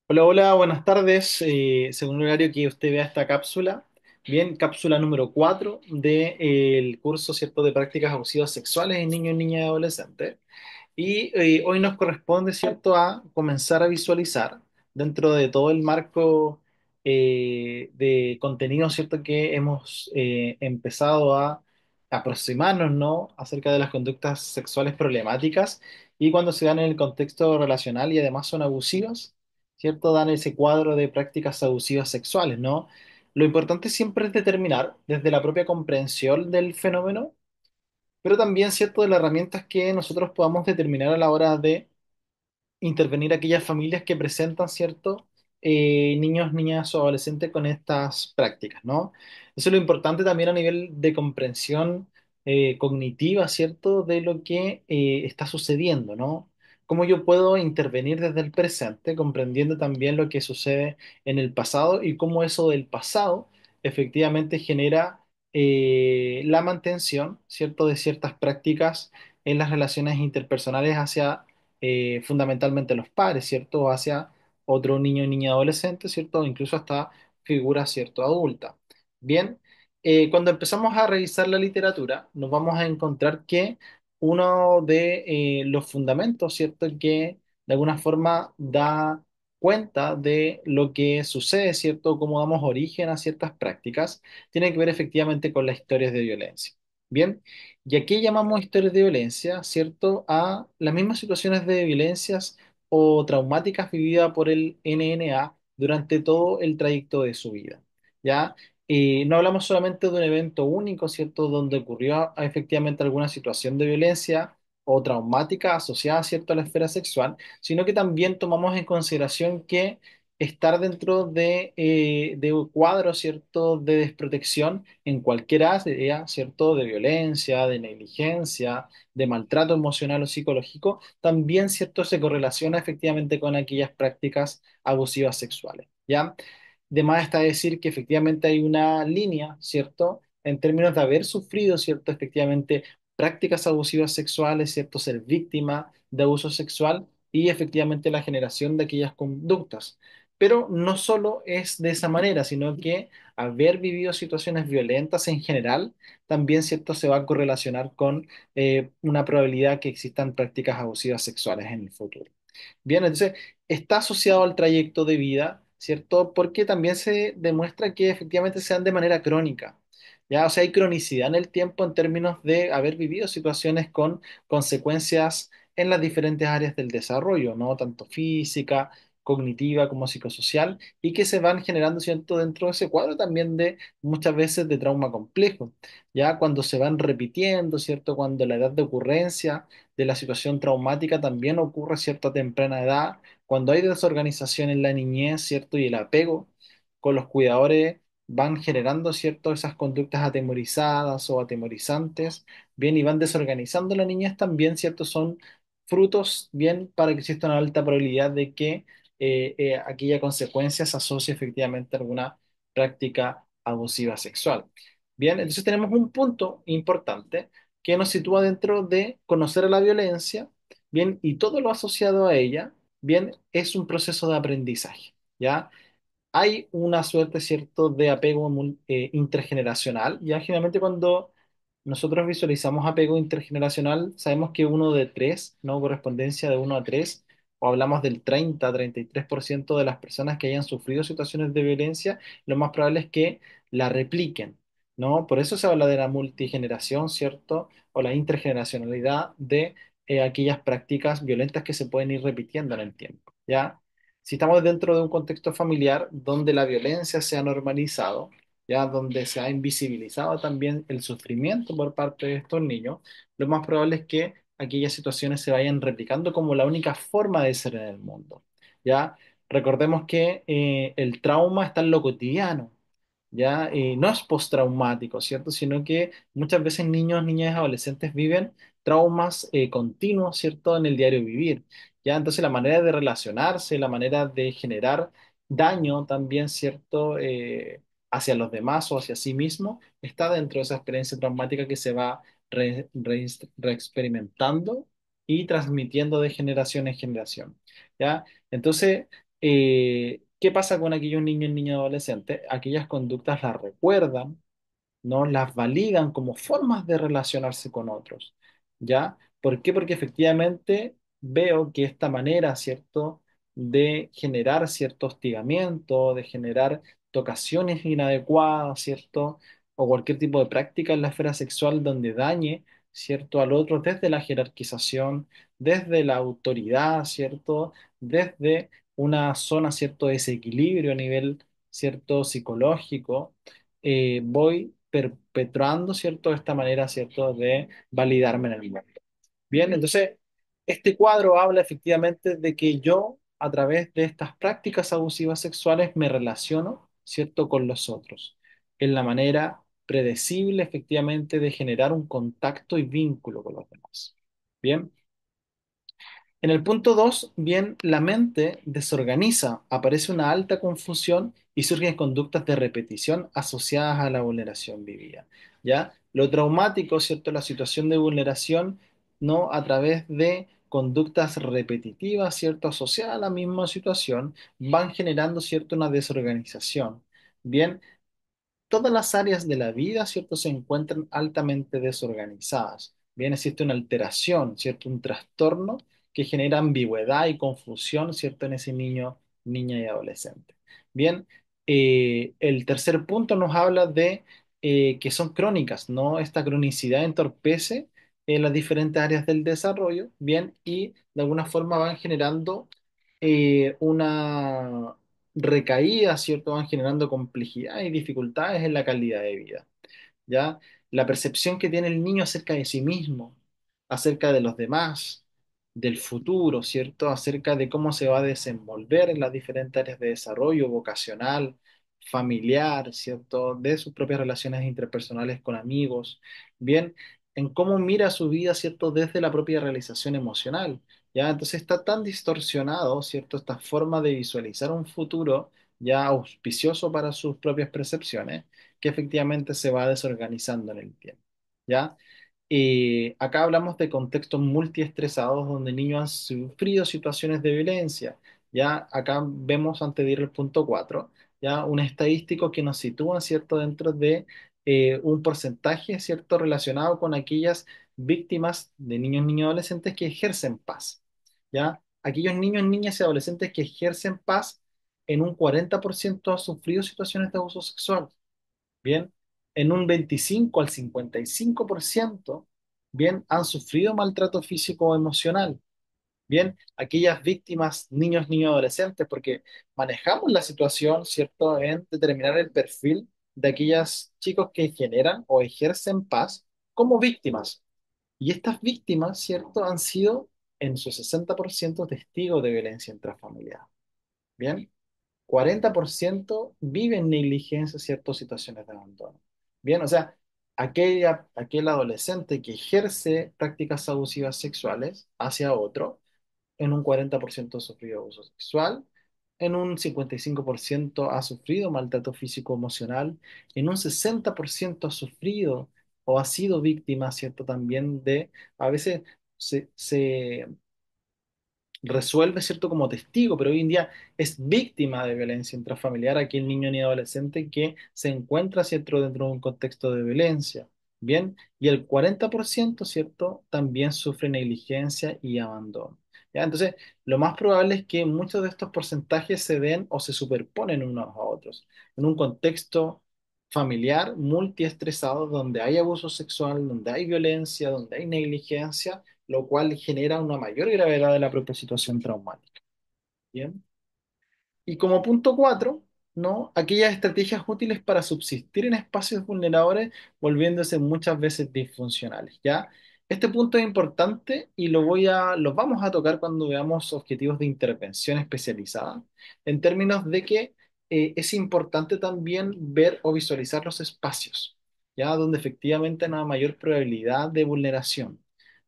Hola, hola, buenas tardes. Según el horario que usted vea esta cápsula, bien, cápsula número 4 del curso, ¿cierto?, de prácticas abusivas sexuales en niños, niñas y adolescentes. Y hoy nos corresponde, ¿cierto?, a comenzar a visualizar dentro de todo el marco de contenido, ¿cierto?, que hemos empezado a aproximarnos, ¿no?, acerca de las conductas sexuales problemáticas y cuando se dan en el contexto relacional y además son abusivas, ¿cierto?, dan ese cuadro de prácticas abusivas sexuales, ¿no? Lo importante siempre es determinar desde la propia comprensión del fenómeno, pero también, ¿cierto?, de las herramientas que nosotros podamos determinar a la hora de intervenir aquellas familias que presentan, ¿cierto? Niños, niñas o adolescentes con estas prácticas, ¿no? Eso es lo importante también a nivel de comprensión cognitiva, ¿cierto? De lo que está sucediendo, ¿no? Cómo yo puedo intervenir desde el presente, comprendiendo también lo que sucede en el pasado y cómo eso del pasado efectivamente genera la mantención, ¿cierto? De ciertas prácticas en las relaciones interpersonales hacia fundamentalmente los padres, ¿cierto? Hacia otro niño, niña, adolescente, ¿cierto? Incluso hasta figuras, ¿cierto? Adulta. Bien, cuando empezamos a revisar la literatura, nos vamos a encontrar que uno de los fundamentos, ¿cierto?, que de alguna forma da cuenta de lo que sucede, ¿cierto?, cómo damos origen a ciertas prácticas, tiene que ver efectivamente con las historias de violencia. Bien, y aquí llamamos historias de violencia, ¿cierto?, a las mismas situaciones de violencias o traumáticas vividas por el NNA durante todo el trayecto de su vida, ¿ya? No hablamos solamente de un evento único, ¿cierto?, donde ocurrió efectivamente alguna situación de violencia o traumática asociada, ¿cierto?, a la esfera sexual, sino que también tomamos en consideración que estar dentro de un cuadro, ¿cierto?, de desprotección en cualquier área, ¿cierto?, de violencia, de negligencia, de maltrato emocional o psicológico, también, ¿cierto?, se correlaciona efectivamente con aquellas prácticas abusivas sexuales, ¿ya? De más está decir que efectivamente hay una línea, ¿cierto?, en términos de haber sufrido, ¿cierto?, efectivamente prácticas abusivas sexuales, ¿cierto?, ser víctima de abuso sexual y efectivamente la generación de aquellas conductas. Pero no solo es de esa manera, sino que haber vivido situaciones violentas en general también, ¿cierto?, se va a correlacionar con una probabilidad que existan prácticas abusivas sexuales en el futuro. Bien, entonces está asociado al trayecto de vida, ¿cierto? Porque también se demuestra que efectivamente se dan de manera crónica. ¿Ya? O sea, hay cronicidad en el tiempo en términos de haber vivido situaciones con consecuencias en las diferentes áreas del desarrollo, ¿no? Tanto física, cognitiva como psicosocial, y que se van generando, ¿cierto?, dentro de ese cuadro también de muchas veces de trauma complejo, ya cuando se van repitiendo, ¿cierto?, cuando la edad de ocurrencia de la situación traumática también ocurre a cierta temprana edad, cuando hay desorganización en la niñez, ¿cierto? Y el apego con los cuidadores van generando, ¿cierto?, esas conductas atemorizadas o atemorizantes, bien, y van desorganizando la niñez también, ¿cierto? Son frutos, bien, para que exista una alta probabilidad de que aquella consecuencia se asocie efectivamente a alguna práctica abusiva sexual. Bien, entonces tenemos un punto importante que nos sitúa dentro de conocer a la violencia, bien, y todo lo asociado a ella, bien, es un proceso de aprendizaje, ¿ya? Hay una suerte, ¿cierto?, de apego intergeneracional. Ya generalmente cuando nosotros visualizamos apego intergeneracional, sabemos que uno de tres, ¿no? Correspondencia de uno a tres, o hablamos del 30-33% de las personas que hayan sufrido situaciones de violencia, lo más probable es que la repliquen, ¿no? Por eso se habla de la multigeneración, ¿cierto? O la intergeneracionalidad de aquellas prácticas violentas que se pueden ir repitiendo en el tiempo, ¿ya? Si estamos dentro de un contexto familiar donde la violencia se ha normalizado, ya donde se ha invisibilizado también el sufrimiento por parte de estos niños, lo más probable es que aquellas situaciones se vayan replicando como la única forma de ser en el mundo. Ya recordemos que el trauma está en lo cotidiano, ¿ya? No es postraumático, ¿cierto? Sino que muchas veces niños, niñas y adolescentes viven traumas continuos, ¿cierto? En el diario vivir, ¿ya? Entonces la manera de relacionarse, la manera de generar daño también, ¿cierto? Hacia los demás o hacia sí mismo, está dentro de esa experiencia traumática que se va reexperimentando y transmitiendo de generación en generación, ¿ya? Entonces, ¿Qué pasa con aquellos niños y niñas adolescentes? Aquellas conductas las recuerdan, ¿no? Las validan como formas de relacionarse con otros, ¿ya? ¿Por qué? Porque efectivamente veo que esta manera, ¿cierto?, de generar cierto hostigamiento, de generar tocaciones inadecuadas, ¿cierto?, o cualquier tipo de práctica en la esfera sexual donde dañe, ¿cierto?, al otro desde la jerarquización, desde la autoridad, ¿cierto?, desde una zona, ¿cierto?, de desequilibrio a nivel, ¿cierto?, psicológico, voy perpetuando, ¿cierto?, esta manera, ¿cierto?, de validarme en el mundo. Bien, entonces, este cuadro habla efectivamente de que yo, a través de estas prácticas abusivas sexuales, me relaciono, ¿cierto?, con los otros, en la manera predecible, efectivamente, de generar un contacto y vínculo con los demás. Bien. En el punto 2, bien, la mente desorganiza, aparece una alta confusión y surgen conductas de repetición asociadas a la vulneración vivida. ¿Ya? Lo traumático, ¿cierto? La situación de vulneración, ¿no? A través de conductas repetitivas, ¿cierto? Asociadas a la misma situación, van generando, ¿cierto? Una desorganización. Bien, todas las áreas de la vida, ¿cierto?, se encuentran altamente desorganizadas. Bien, existe una alteración, ¿cierto?, un trastorno que genera ambigüedad y confusión, ¿cierto?, en ese niño, niña y adolescente. Bien, el tercer punto nos habla de que son crónicas, ¿no? Esta cronicidad entorpece las diferentes áreas del desarrollo, bien, y de alguna forma van generando una recaída, ¿cierto? Van generando complejidad y dificultades en la calidad de vida. ¿Ya? La percepción que tiene el niño acerca de sí mismo, acerca de los demás, del futuro, ¿cierto? Acerca de cómo se va a desenvolver en las diferentes áreas de desarrollo vocacional, familiar, ¿cierto? De sus propias relaciones interpersonales con amigos, bien, en cómo mira su vida, ¿cierto? Desde la propia realización emocional, ¿ya? Entonces está tan distorsionado, ¿cierto? Esta forma de visualizar un futuro ya auspicioso para sus propias percepciones que efectivamente se va desorganizando en el tiempo. ¿Ya? Acá hablamos de contextos multiestresados donde niños han sufrido situaciones de violencia. ¿Ya? Acá vemos, antes de ir al punto 4, ¿ya? Un estadístico que nos sitúa, ¿cierto?, dentro de un porcentaje, ¿cierto?, relacionado con aquellas víctimas de niños, niños y adolescentes que ejercen paz. ¿Ya? Aquellos niños, niñas y adolescentes que ejercen paz, en un 40% han sufrido situaciones de abuso sexual. Bien, en un 25 al 55%, bien, han sufrido maltrato físico o emocional. Bien, aquellas víctimas, niños, niños, adolescentes, porque manejamos la situación, ¿cierto?, en determinar el perfil de aquellas chicos que generan o ejercen paz como víctimas. Y estas víctimas, ¿cierto?, han sido en su 60% testigos de violencia intrafamiliar. Bien, 40% vive en negligencia ciertas situaciones de abandono. Bien, o sea, aquel adolescente que ejerce prácticas abusivas sexuales hacia otro, en un 40% ha sufrido abuso sexual, en un 55% ha sufrido maltrato físico-emocional, en un 60% ha sufrido o ha sido víctima, ¿cierto? También de, a veces se resuelve, ¿cierto?, como testigo, pero hoy en día es víctima de violencia intrafamiliar aquel niño ni adolescente que se encuentra, ¿cierto?, dentro de un contexto de violencia. Bien, y el 40%, ¿cierto?, también sufre negligencia y abandono. ¿Ya? Entonces, lo más probable es que muchos de estos porcentajes se den o se superponen unos a otros. En un contexto familiar multiestresado, donde hay abuso sexual, donde hay violencia, donde hay negligencia, lo cual genera una mayor gravedad de la propia situación traumática. Bien. Y como punto 4, ¿no? Aquellas estrategias útiles para subsistir en espacios vulnerables, volviéndose muchas veces disfuncionales, ¿ya? Este punto es importante y lo vamos a tocar cuando veamos objetivos de intervención especializada, en términos de que es importante también ver o visualizar los espacios, ¿ya? Donde efectivamente hay una mayor probabilidad de vulneración.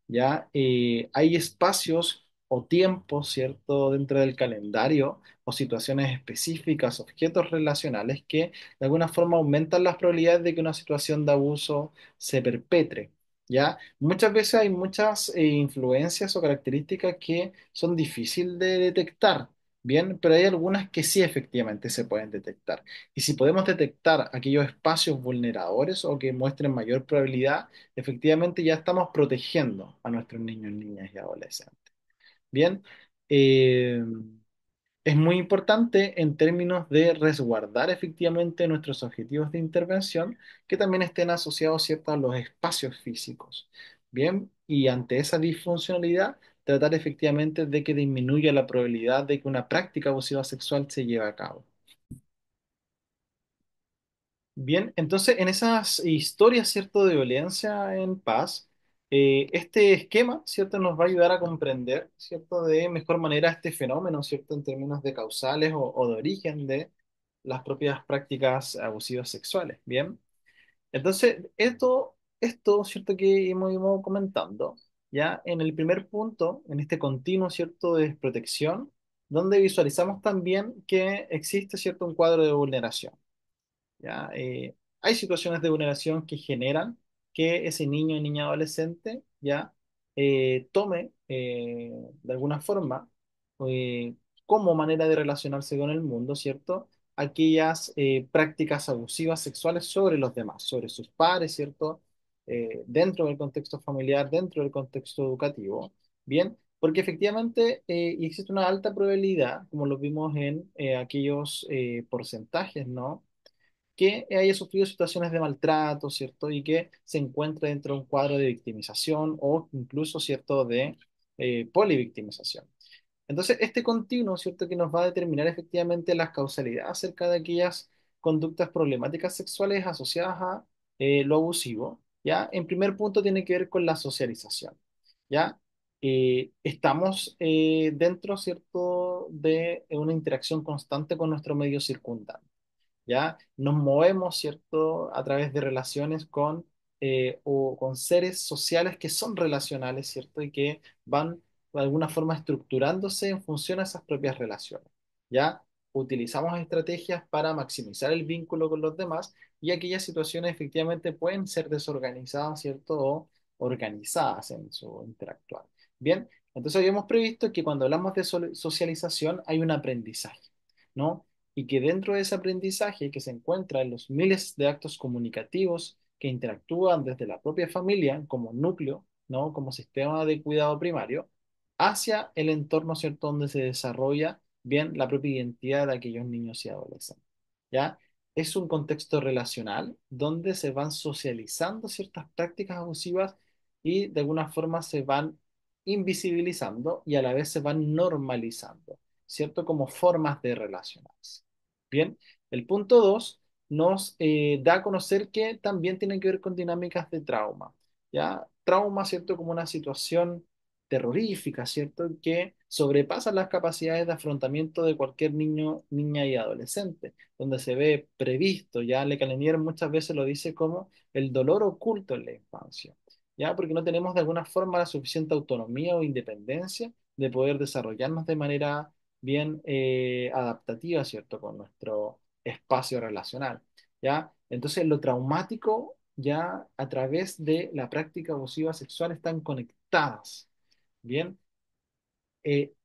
¿Ya? Hay espacios o tiempos, ¿cierto?, dentro del calendario o situaciones específicas, objetos relacionales que de alguna forma aumentan las probabilidades de que una situación de abuso se perpetre. ¿Ya? Muchas veces hay muchas influencias o características que son difíciles de detectar. Bien, pero hay algunas que sí efectivamente se pueden detectar. Y si podemos detectar aquellos espacios vulneradores o que muestren mayor probabilidad, efectivamente ya estamos protegiendo a nuestros niños, niñas y adolescentes. Bien, eh, es muy importante en términos de resguardar efectivamente nuestros objetivos de intervención que también estén asociados, ¿cierto?, a los espacios físicos. Bien, y ante esa disfuncionalidad, tratar efectivamente de que disminuya la probabilidad de que una práctica abusiva sexual se lleve a cabo. Bien, entonces en esas historias, ¿cierto?, de violencia en paz, este esquema, ¿cierto?, nos va a ayudar a comprender, ¿cierto?, de mejor manera este fenómeno, ¿cierto?, en términos de causales o de origen de las propias prácticas abusivas sexuales. Bien, entonces esto, ¿cierto?, que hemos ido comentando, ya en el primer punto, en este continuo, ¿cierto?, de desprotección, donde visualizamos también que existe, ¿cierto?, un cuadro de vulneración. ¿Ya? Hay situaciones de vulneración que generan que ese niño o niña adolescente ya tome de alguna forma eh, como manera de relacionarse con el mundo, ¿cierto? Aquellas prácticas abusivas sexuales sobre los demás, sobre sus pares, ¿cierto? Dentro del contexto familiar, dentro del contexto educativo, ¿bien? Porque efectivamente existe una alta probabilidad, como lo vimos en aquellos porcentajes, ¿no?, que haya sufrido situaciones de maltrato, ¿cierto? Y que se encuentre dentro de un cuadro de victimización o incluso, ¿cierto?, de polivictimización. Entonces, este continuo, ¿cierto?, que nos va a determinar efectivamente las causalidades acerca de aquellas conductas problemáticas sexuales asociadas a lo abusivo, ¿ya? En primer punto tiene que ver con la socialización, ¿ya? Estamos dentro, ¿cierto?, de una interacción constante con nuestro medio circundante. ¿Ya? Nos movemos, ¿cierto?, a través de relaciones o con seres sociales que son relacionales, ¿cierto? Y que van de alguna forma estructurándose en función a esas propias relaciones, ¿ya? Utilizamos estrategias para maximizar el vínculo con los demás y aquellas situaciones efectivamente pueden ser desorganizadas, ¿cierto? O organizadas en su interactuar. Bien, entonces habíamos previsto que cuando hablamos de socialización hay un aprendizaje, ¿no? Y que dentro de ese aprendizaje que se encuentra en los miles de actos comunicativos que interactúan desde la propia familia como núcleo, ¿no?, como sistema de cuidado primario, hacia el entorno, ¿cierto?, donde se desarrolla bien la propia identidad de aquellos niños y adolescentes. ¿Ya? Es un contexto relacional donde se van socializando ciertas prácticas abusivas y de alguna forma se van invisibilizando y a la vez se van normalizando, ¿cierto? Como formas de relacionarse. Bien, el punto 2 nos da a conocer que también tiene que ver con dinámicas de trauma, ¿ya? Trauma, ¿cierto? Como una situación terrorífica, ¿cierto? Que sobrepasa las capacidades de afrontamiento de cualquier niño, niña y adolescente, donde se ve previsto, ya Le Calenier muchas veces lo dice como el dolor oculto en la infancia, ¿ya? Porque no tenemos de alguna forma la suficiente autonomía o independencia de poder desarrollarnos de manera bien adaptativa, ¿cierto? Con nuestro espacio relacional, ¿ya? Entonces, lo traumático ya a través de la práctica abusiva sexual están conectadas, ¿bien?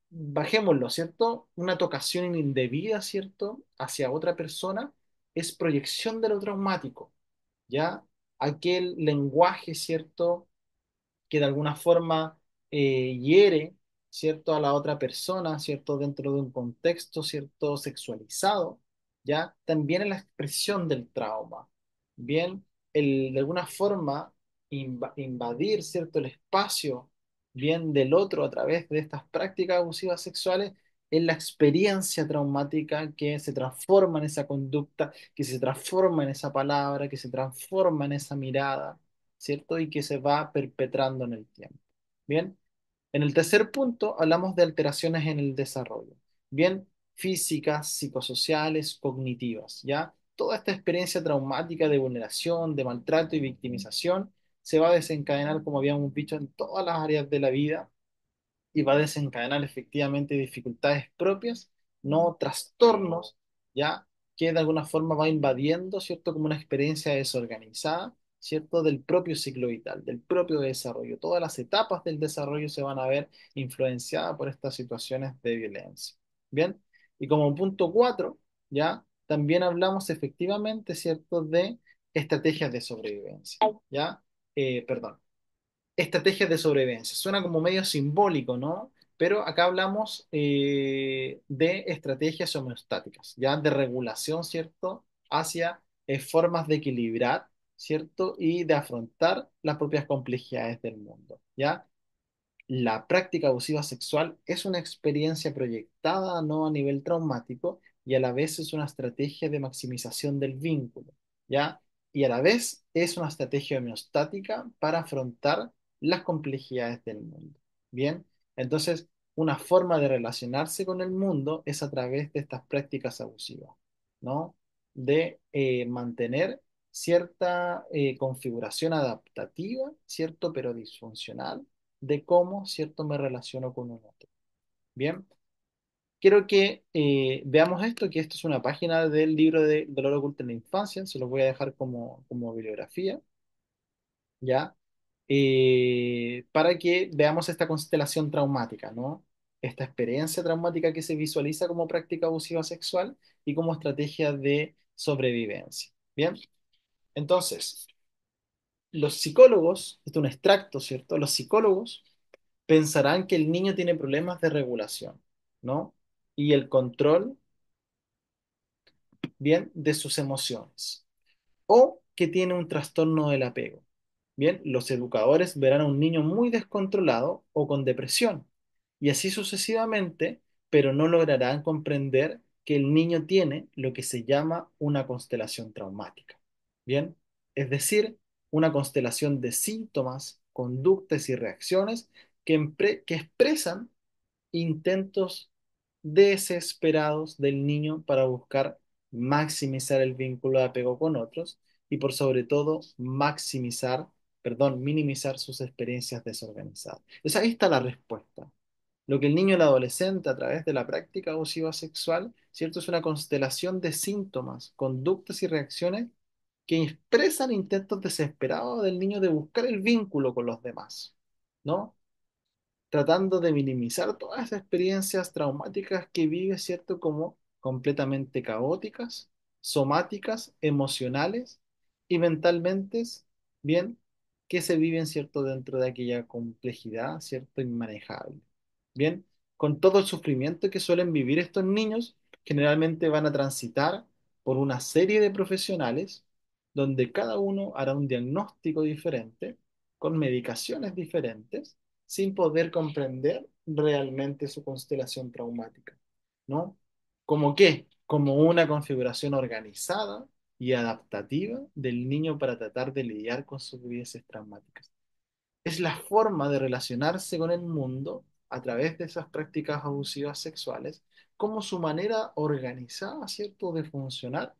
Bajémoslo, ¿cierto? Una tocación indebida, ¿cierto?, hacia otra persona es proyección de lo traumático, ¿ya? Aquel lenguaje, ¿cierto?, que de alguna forma hiere, ¿cierto?, a la otra persona, ¿cierto?, dentro de un contexto, ¿cierto?, sexualizado, ¿ya? También es la expresión del trauma. Bien, de alguna forma invadir, ¿cierto?, el espacio, bien, del otro a través de estas prácticas abusivas sexuales es la experiencia traumática que se transforma en esa conducta, que se transforma en esa palabra, que se transforma en esa mirada, ¿cierto? Y que se va perpetrando en el tiempo. Bien, en el tercer punto hablamos de alteraciones en el desarrollo. Bien, físicas, psicosociales, cognitivas, ¿ya? Toda esta experiencia traumática de vulneración, de maltrato y victimización se va a desencadenar, como habíamos dicho, en todas las áreas de la vida y va a desencadenar efectivamente dificultades propias, no trastornos, ¿ya? Que de alguna forma va invadiendo, ¿cierto? Como una experiencia desorganizada, ¿cierto? Del propio ciclo vital, del propio desarrollo. Todas las etapas del desarrollo se van a ver influenciadas por estas situaciones de violencia. Bien, Y como punto 4, ¿ya? También hablamos efectivamente, ¿cierto?, de estrategias de sobrevivencia, ¿ya? Perdón, estrategias de sobrevivencia. Suena como medio simbólico, ¿no? Pero acá hablamos de estrategias homeostáticas, ya de regulación, ¿cierto? Hacia formas de equilibrar, ¿cierto? Y de afrontar las propias complejidades del mundo, ¿ya? La práctica abusiva sexual es una experiencia proyectada no a nivel traumático y a la vez es una estrategia de maximización del vínculo, ¿ya? Y a la vez es una estrategia homeostática para afrontar las complejidades del mundo. Bien, entonces una forma de relacionarse con el mundo es a través de estas prácticas abusivas, ¿no? De mantener cierta configuración adaptativa, ¿cierto? Pero disfuncional de cómo, ¿cierto?, me relaciono con un otro. Bien, quiero que veamos esto, que esto es una página del libro de Dolor oculto en la infancia, se los voy a dejar como bibliografía, ¿ya? Para que veamos esta constelación traumática, ¿no? Esta experiencia traumática que se visualiza como práctica abusiva sexual y como estrategia de sobrevivencia. Bien, entonces, los psicólogos, esto es un extracto, ¿cierto? Los psicólogos pensarán que el niño tiene problemas de regulación, ¿no? Y el control, bien, de sus emociones. O que tiene un trastorno del apego. Bien, los educadores verán a un niño muy descontrolado o con depresión, y así sucesivamente, pero no lograrán comprender que el niño tiene lo que se llama una constelación traumática. Bien, es decir, una constelación de síntomas, conductas y reacciones que expresan intentos desesperados del niño para buscar maximizar el vínculo de apego con otros y por sobre todo minimizar sus experiencias desorganizadas. Entonces ahí está la respuesta. Lo que el niño y el adolescente a través de la práctica abusiva sexual, ¿cierto? Es una constelación de síntomas, conductas y reacciones que expresan intentos desesperados del niño de buscar el vínculo con los demás, ¿no? Tratando de minimizar todas esas experiencias traumáticas que vive, ¿cierto? Como completamente caóticas, somáticas, emocionales y mentalmente, bien, que se viven, ¿cierto? Dentro de aquella complejidad, ¿cierto? Inmanejable. Bien, con todo el sufrimiento que suelen vivir estos niños, generalmente van a transitar por una serie de profesionales donde cada uno hará un diagnóstico diferente, con medicaciones diferentes sin poder comprender realmente su constelación traumática, ¿no? ¿Como qué? Como una configuración organizada y adaptativa del niño para tratar de lidiar con sus vivencias traumáticas. Es la forma de relacionarse con el mundo a través de esas prácticas abusivas sexuales, como su manera organizada, ¿cierto?, de funcionar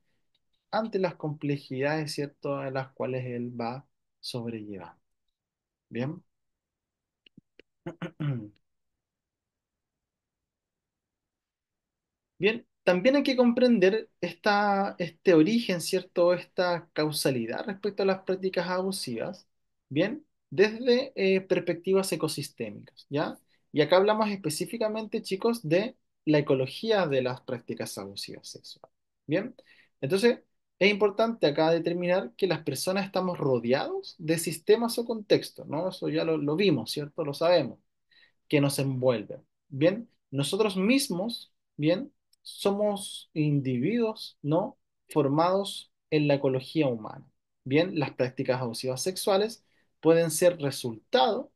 ante las complejidades, ¿cierto?, a las cuales él va sobrellevando. Bien. Bien, también hay que comprender este origen, ¿cierto? Esta causalidad respecto a las prácticas abusivas, bien, desde perspectivas ecosistémicas, ¿ya? Y acá hablamos específicamente, chicos, de la ecología de las prácticas abusivas sexuales, ¿bien? Entonces, es importante acá determinar que las personas estamos rodeados de sistemas o contextos, ¿no? Eso ya lo vimos, ¿cierto? Lo sabemos que nos envuelven. Bien, nosotros mismos, bien, somos individuos, ¿no? Formados en la ecología humana. Bien, las prácticas abusivas sexuales pueden ser resultado,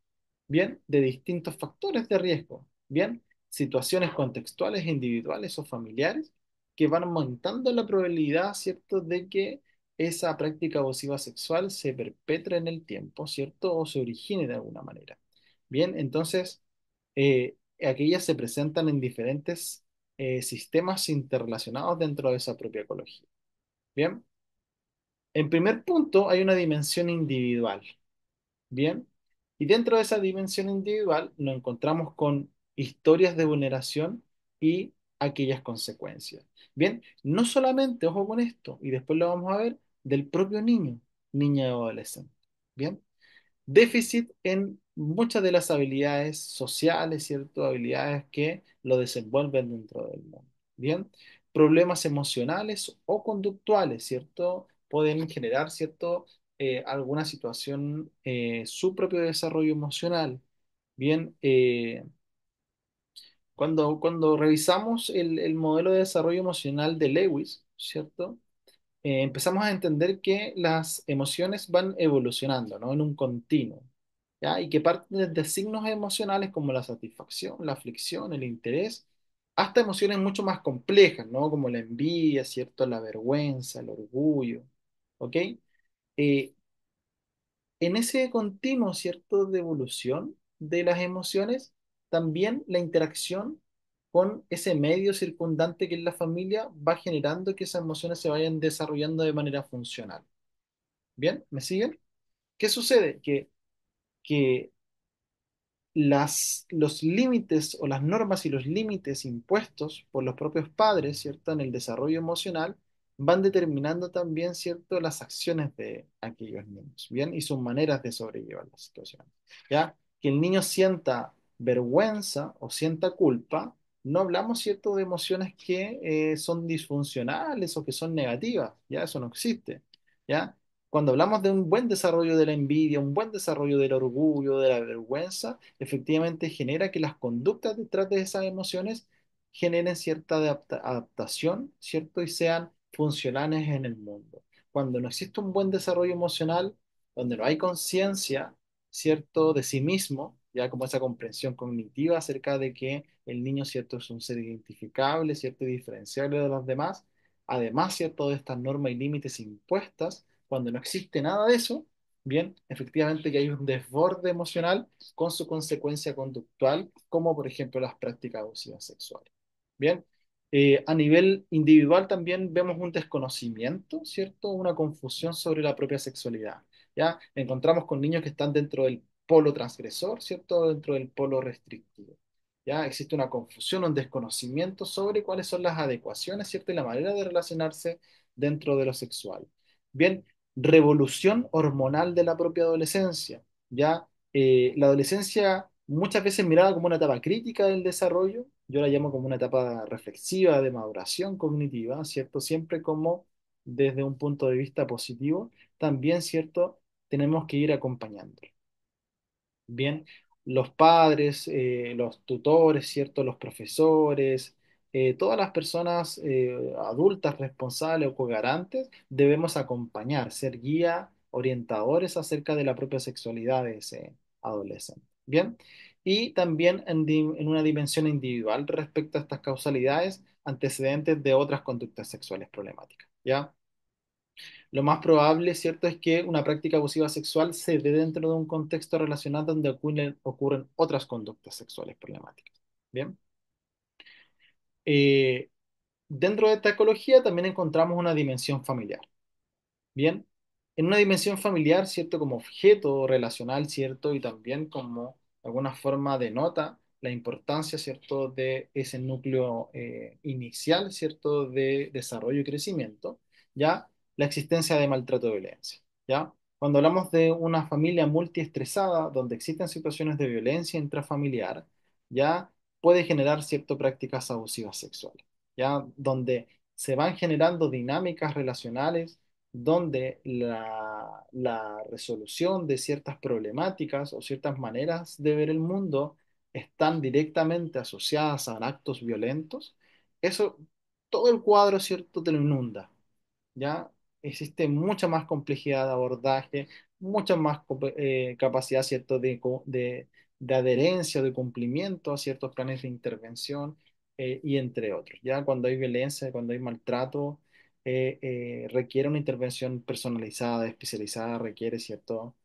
bien, de distintos factores de riesgo. Bien, situaciones contextuales, individuales o familiares que van aumentando la probabilidad, ¿cierto?, de que esa práctica abusiva sexual se perpetre en el tiempo, ¿cierto? O se origine de alguna manera. Bien, entonces, aquellas se presentan en diferentes sistemas interrelacionados dentro de esa propia ecología. Bien, en primer punto hay una dimensión individual. Bien, y dentro de esa dimensión individual nos encontramos con historias de vulneración y aquellas consecuencias. Bien, no solamente, ojo con esto, y después lo vamos a ver, del propio niño, niña o adolescente. Bien, déficit en muchas de las habilidades sociales, ¿cierto? Habilidades que lo desenvuelven dentro del mundo. Bien, problemas emocionales o conductuales, ¿cierto? Pueden generar, ¿cierto? Alguna situación, su propio desarrollo emocional. Bien, cuando revisamos el modelo de desarrollo emocional de Lewis, ¿cierto? Empezamos a entender que las emociones van evolucionando, ¿no? En un continuo, ¿ya? Y que parten de signos emocionales como la satisfacción, la aflicción, el interés, hasta emociones mucho más complejas, ¿no? Como la envidia, ¿cierto? La vergüenza, el orgullo, ¿ok? Eh, en ese continuo, ¿cierto? De evolución de las emociones, también la interacción con ese medio circundante que es la familia va generando que esas emociones se vayan desarrollando de manera funcional. ¿Bien? ¿Me siguen? ¿Qué sucede? Que los límites o las normas y los límites impuestos por los propios padres, ¿cierto? En el desarrollo emocional, van determinando también, ¿cierto? Las acciones de aquellos niños, ¿bien? Y sus maneras de sobrellevar la situación, ¿ya? Que el niño sienta vergüenza o sienta culpa, no hablamos, ¿cierto? De emociones que son disfuncionales o que son negativas, ¿ya? Eso no existe, ¿ya? Cuando hablamos de un buen desarrollo de la envidia, un buen desarrollo del orgullo, de la vergüenza, efectivamente genera que las conductas detrás de esas emociones generen cierta adaptación, ¿cierto? Y sean funcionales en el mundo. Cuando no existe un buen desarrollo emocional, donde no hay conciencia, ¿cierto? De sí mismo, ya como esa comprensión cognitiva acerca de que el niño, ¿cierto? Es un ser identificable, ¿cierto? Y diferenciable de los demás. Además, ¿cierto? De estas normas y límites impuestas, cuando no existe nada de eso, bien, efectivamente que hay un desborde emocional con su consecuencia conductual, como por ejemplo las prácticas abusivas sexuales. Bien, a nivel individual también vemos un desconocimiento, ¿cierto? Una confusión sobre la propia sexualidad. ¿Ya? Encontramos con niños que están dentro del polo transgresor, ¿cierto? Dentro del polo restrictivo. ¿Ya? Existe una confusión, un desconocimiento sobre cuáles son las adecuaciones, ¿cierto? Y la manera de relacionarse dentro de lo sexual. Bien, revolución hormonal de la propia adolescencia. ¿Ya? La adolescencia muchas veces mirada como una etapa crítica del desarrollo, yo la llamo como una etapa reflexiva de maduración cognitiva, ¿cierto? Siempre como desde un punto de vista positivo, también, ¿cierto? Tenemos que ir acompañando. Bien, los padres, los tutores, ¿cierto? Los profesores, todas las personas adultas responsables o cogarantes debemos acompañar, ser guía, orientadores acerca de la propia sexualidad de ese adolescente. Bien, y también en una dimensión individual respecto a estas causalidades, antecedentes de otras conductas sexuales problemáticas. ¿Ya? Lo más probable, ¿cierto?, es que una práctica abusiva sexual se dé dentro de un contexto relacional donde ocurren otras conductas sexuales problemáticas. Bien. Eh, Dentro de esta ecología también encontramos una dimensión familiar. Bien, en una dimensión familiar, ¿cierto? Como objeto relacional, ¿cierto? Y también como alguna forma denota la importancia, ¿cierto? De ese núcleo inicial, ¿cierto? De desarrollo y crecimiento, ¿ya? La existencia de maltrato y violencia, ¿ya? Cuando hablamos de una familia multiestresada, donde existen situaciones de violencia intrafamiliar, ¿ya? Puede generar, ¿cierto? Prácticas abusivas sexuales, ¿ya? Donde se van generando dinámicas relacionales donde la resolución de ciertas problemáticas o ciertas maneras de ver el mundo están directamente asociadas a actos violentos, eso, todo el cuadro, ¿cierto?, te lo inunda. ¿Ya? Existe mucha más complejidad de abordaje, mucha más capacidad, ¿cierto?, de adherencia, de cumplimiento a ciertos planes de intervención y entre otros. ¿Ya? Cuando hay violencia, cuando hay maltrato, requiere una intervención personalizada, especializada, requiere, ¿cierto?,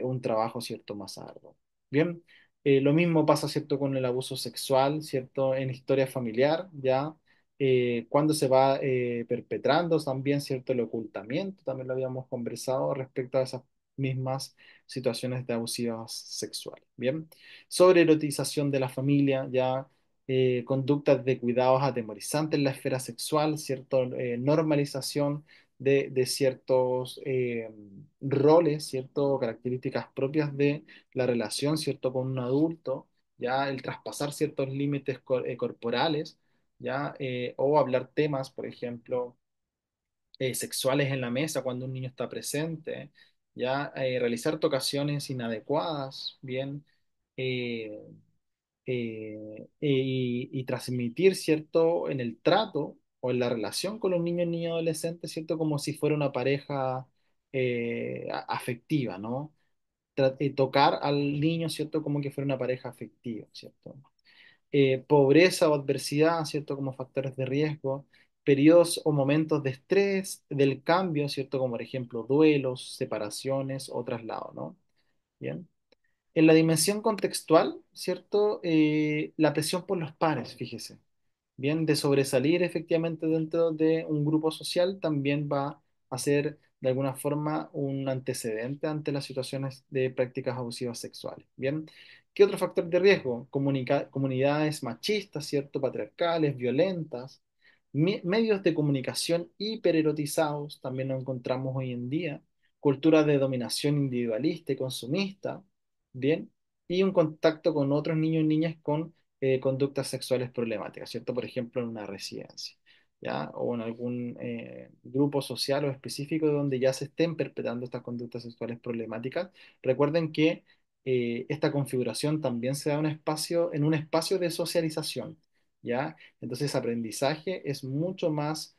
un trabajo, ¿cierto?, más arduo. Bien, lo mismo pasa, ¿cierto?, con el abuso sexual, ¿cierto?, en historia familiar, ¿ya? Cuando se va perpetrando también, ¿cierto? El ocultamiento, también lo habíamos conversado respecto a esas mismas situaciones de abusivas sexuales. Bien, sobre erotización de la familia, ya conductas de cuidados atemorizantes en la esfera sexual, ¿cierto? Normalización de ciertos roles, ¿cierto? Características propias de la relación, ¿cierto? Con un adulto, ya el traspasar ciertos límites corporales, ¿ya? O hablar temas, por ejemplo, sexuales en la mesa cuando un niño está presente, ¿ya? Realizar tocaciones inadecuadas, ¿bien? Eh, y transmitir, ¿cierto? En el trato o en la relación con los niños y niñas adolescentes, ¿cierto? Como si fuera una pareja afectiva, ¿no? Tocar al niño, ¿cierto? Como que fuera una pareja afectiva, ¿cierto? Pobreza o adversidad, ¿cierto? Como factores de riesgo, periodos o momentos de estrés, del cambio, ¿cierto? Como por ejemplo duelos, separaciones o traslado, ¿no? Bien. En la dimensión contextual, ¿cierto? La presión por los pares, fíjese. Bien, de sobresalir efectivamente dentro de un grupo social también va a ser de alguna forma un antecedente ante las situaciones de prácticas abusivas sexuales. Bien, ¿qué otro factor de riesgo? Comunidades machistas, ¿cierto? Patriarcales, violentas, medios de comunicación hipererotizados, también lo encontramos hoy en día, cultura de dominación individualista y consumista, bien, y un contacto con otros niños y niñas con conductas sexuales problemáticas, ¿cierto? Por ejemplo, en una residencia, ¿ya? O en algún grupo social o específico donde ya se estén perpetrando estas conductas sexuales problemáticas. Recuerden que esta configuración también se da en un espacio de socialización, ¿ya? Entonces, aprendizaje es mucho más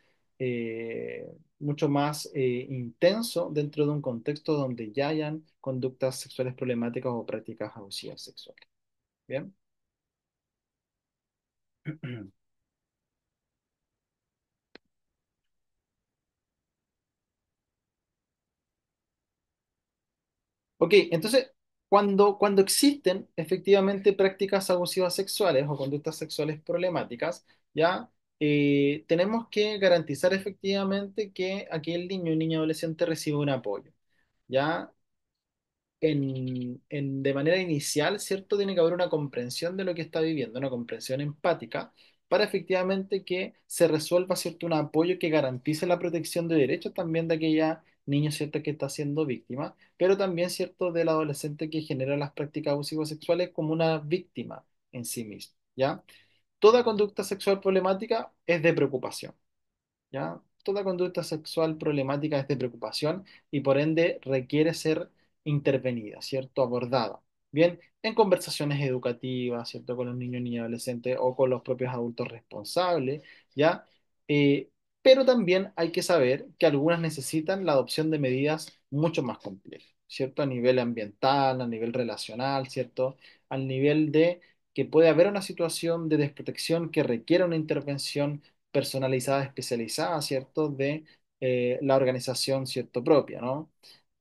intenso dentro de un contexto donde ya hayan conductas sexuales problemáticas o prácticas abusivas sexuales. ¿Bien? Ok, entonces, cuando existen efectivamente prácticas abusivas sexuales o conductas sexuales problemáticas, ya tenemos que garantizar efectivamente que aquel niño o niña adolescente reciba un apoyo. ¿Ya? De manera inicial, ¿cierto? Tiene que haber una comprensión de lo que está viviendo, una comprensión empática, para efectivamente que se resuelva, ¿cierto? Un apoyo que garantice la protección de derechos también de aquella niño, ¿cierto? Que está siendo víctima, pero también, ¿cierto? Del adolescente que genera las prácticas abusivas sexuales como una víctima en sí mismo, ¿ya? Toda conducta sexual problemática es de preocupación. ¿Ya? Toda conducta sexual problemática es de preocupación y por ende requiere ser intervenida, ¿cierto? Abordada. Bien, en conversaciones educativas, ¿cierto? Con los niños, niñas y adolescentes o con los propios adultos responsables, ¿ya? Eh, pero también hay que saber que algunas necesitan la adopción de medidas mucho más complejas, ¿cierto? A nivel ambiental, a nivel relacional, ¿cierto? Al nivel de que puede haber una situación de desprotección que requiera una intervención personalizada, especializada, ¿cierto? De la organización, ¿cierto? Propia, ¿no?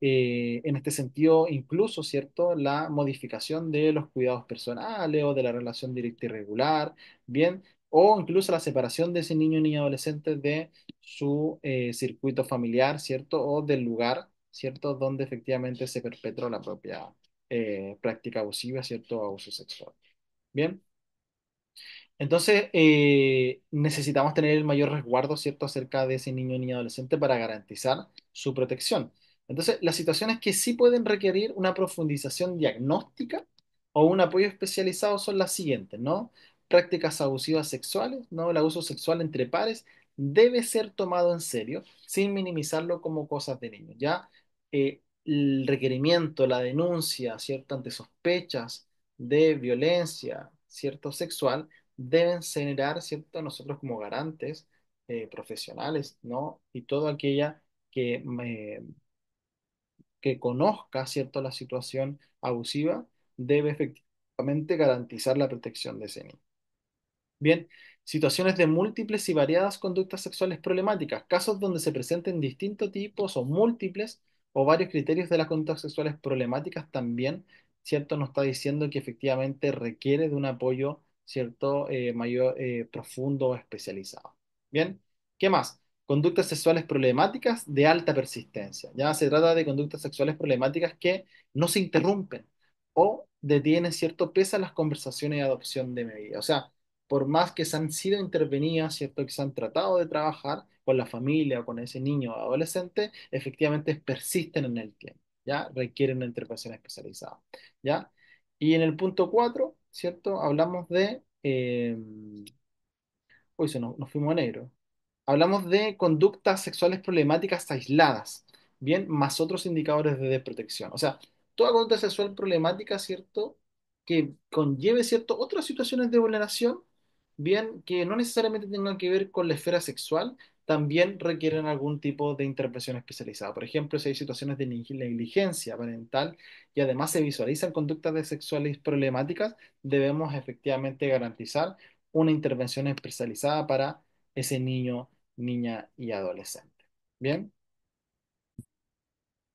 En este sentido, incluso, ¿cierto? La modificación de los cuidados personales o de la relación directa y regular, ¿bien? O incluso la separación de ese niño, niña, adolescente de su circuito familiar, ¿cierto? O del lugar, ¿cierto? Donde efectivamente se perpetró la propia práctica abusiva, ¿cierto? O abuso sexual. Bien. Entonces, necesitamos tener el mayor resguardo, ¿cierto?, acerca de ese niño o niña adolescente para garantizar su protección. Entonces, las situaciones que sí pueden requerir una profundización diagnóstica o un apoyo especializado son las siguientes, ¿no? Prácticas abusivas sexuales, ¿no? El abuso sexual entre pares debe ser tomado en serio, sin minimizarlo como cosas de niños, ¿ya? El requerimiento, la denuncia, ¿cierto?, ante sospechas de violencia, ¿cierto?, sexual deben generar, ¿cierto? Nosotros como garantes profesionales, ¿no? Y todo aquella que, que conozca, ¿cierto? La situación abusiva debe efectivamente garantizar la protección de ese niño. Bien, situaciones de múltiples y variadas conductas sexuales problemáticas, casos donde se presenten distintos tipos o múltiples o varios criterios de las conductas sexuales problemáticas también, ¿cierto? Nos está diciendo que efectivamente requiere de un apoyo, ¿cierto? Mayor, profundo o especializado. Bien, ¿qué más? Conductas sexuales problemáticas de alta persistencia. Ya se trata de conductas sexuales problemáticas que no se interrumpen o detienen cierto peso a las conversaciones de adopción de medidas. O sea, por más que se han sido intervenidas, ¿cierto? Que se han tratado de trabajar con la familia o con ese niño o adolescente, efectivamente persisten en el tiempo, ¿ya? Requieren una intervención especializada, ¿ya? Y en el punto 4, ¿cierto? Hablamos de Uy, nos fuimos a negro. Hablamos de conductas sexuales problemáticas aisladas, bien, más otros indicadores de desprotección. O sea, toda conducta sexual problemática, ¿cierto? Que conlleve, ¿cierto? Otras situaciones de vulneración, bien, que no necesariamente tengan que ver con la esfera sexual, también requieren algún tipo de intervención especializada. Por ejemplo, si hay situaciones de negligencia parental y además se visualizan conductas de sexuales problemáticas, debemos efectivamente garantizar una intervención especializada para ese niño, niña y adolescente. Bien,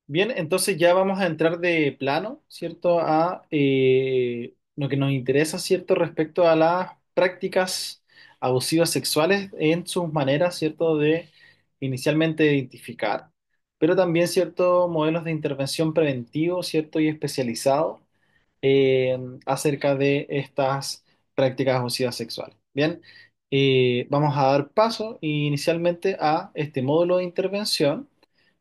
bien, entonces ya vamos a entrar de plano, ¿cierto? A lo que nos interesa, ¿cierto? Respecto a las prácticas abusivas sexuales en sus maneras, ¿cierto? De inicialmente identificar, pero también, ¿cierto? Modelos de intervención preventivo, ¿cierto? Y especializado eh, acerca de estas prácticas abusivas sexuales. Bien, vamos a dar paso inicialmente a este módulo de intervención,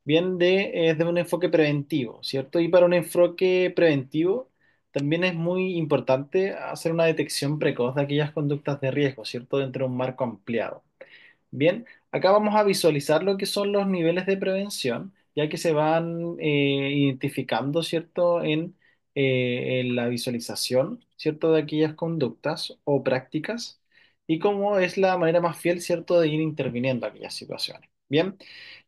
bien, de un enfoque preventivo, ¿cierto? Y para un enfoque preventivo también es muy importante hacer una detección precoz de aquellas conductas de riesgo, ¿cierto? Dentro de un marco ampliado. Bien, acá vamos a visualizar lo que son los niveles de prevención, ya que se van identificando, ¿cierto?, en la visualización, ¿cierto?, de aquellas conductas o prácticas y cómo es la manera más fiel, ¿cierto?, de ir interviniendo aquellas situaciones. Bien,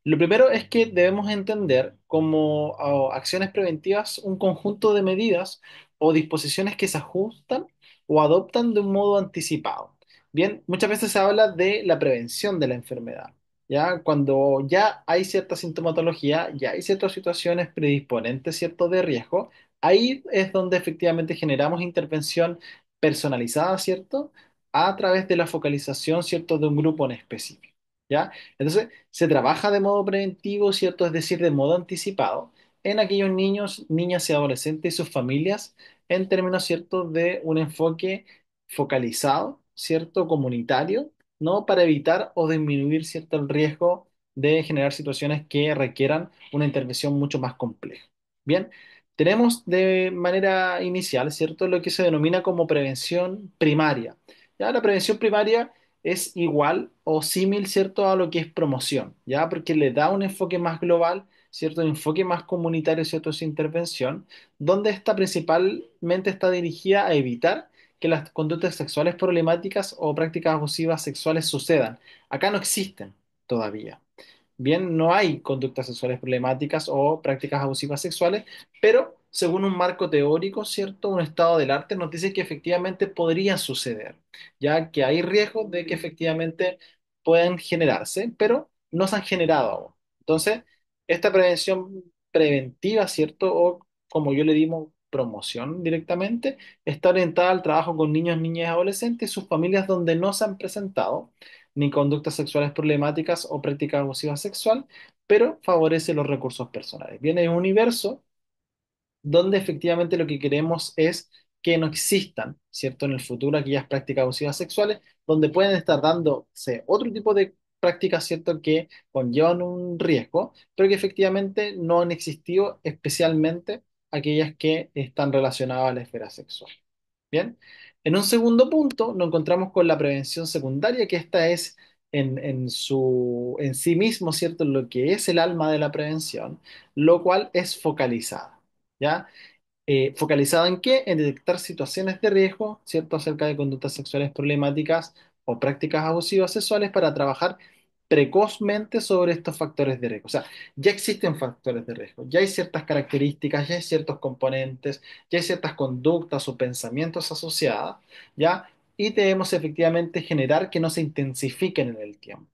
lo primero es que debemos entender como acciones preventivas un conjunto de medidas o disposiciones que se ajustan o adoptan de un modo anticipado. Bien, muchas veces se habla de la prevención de la enfermedad, ¿ya? Cuando ya hay cierta sintomatología, ya hay ciertas situaciones predisponentes, ¿cierto?, de riesgo, ahí es donde efectivamente generamos intervención personalizada, ¿cierto?, a través de la focalización, ¿cierto?, de un grupo en específico, ¿ya? Entonces, se trabaja de modo preventivo, ¿cierto?, es decir, de modo anticipado, en aquellos niños, niñas y adolescentes y sus familias, en términos, ¿cierto?, de un enfoque focalizado, ¿cierto? Comunitario, ¿no? Para evitar o disminuir, ¿cierto? El riesgo de generar situaciones que requieran una intervención mucho más compleja. Bien, tenemos de manera inicial, ¿cierto? Lo que se denomina como prevención primaria. Ya la prevención primaria es igual o símil, ¿cierto? A lo que es promoción, ¿ya? Porque le da un enfoque más global, ¿cierto? Un enfoque más comunitario, ¿cierto? Su intervención, donde esta principalmente está dirigida a evitar que las conductas sexuales problemáticas o prácticas abusivas sexuales sucedan. Acá no existen todavía. Bien, no hay conductas sexuales problemáticas o prácticas abusivas sexuales, pero según un marco teórico, ¿cierto? Un estado del arte nos dice que efectivamente podría suceder, ya que hay riesgos de que efectivamente puedan generarse, pero no se han generado aún. Entonces, esta prevención preventiva, ¿cierto? O como yo le digo, promoción directamente, está orientada al trabajo con niños, niñas y adolescentes y sus familias donde no se han presentado ni conductas sexuales problemáticas o prácticas abusivas sexual, pero favorece los recursos personales. Viene un universo donde efectivamente lo que queremos es que no existan, ¿cierto? En el futuro aquellas prácticas abusivas sexuales, donde pueden estar dándose otro tipo de prácticas, ¿cierto? Que conllevan un riesgo, pero que efectivamente no han existido, especialmente aquellas que están relacionadas a la esfera sexual. Bien, en un segundo punto nos encontramos con la prevención secundaria, que esta es en sí mismo, ¿cierto? Lo que es el alma de la prevención, lo cual es focalizada, ¿ya? ¿Focalizada en qué? En detectar situaciones de riesgo, ¿cierto? Acerca de conductas sexuales problemáticas o prácticas abusivas sexuales para trabajar precozmente sobre estos factores de riesgo. O sea, ya existen factores de riesgo, ya hay ciertas características, ya hay ciertos componentes, ya hay ciertas conductas o pensamientos asociadas, ¿ya? Y debemos efectivamente generar que no se intensifiquen en el tiempo.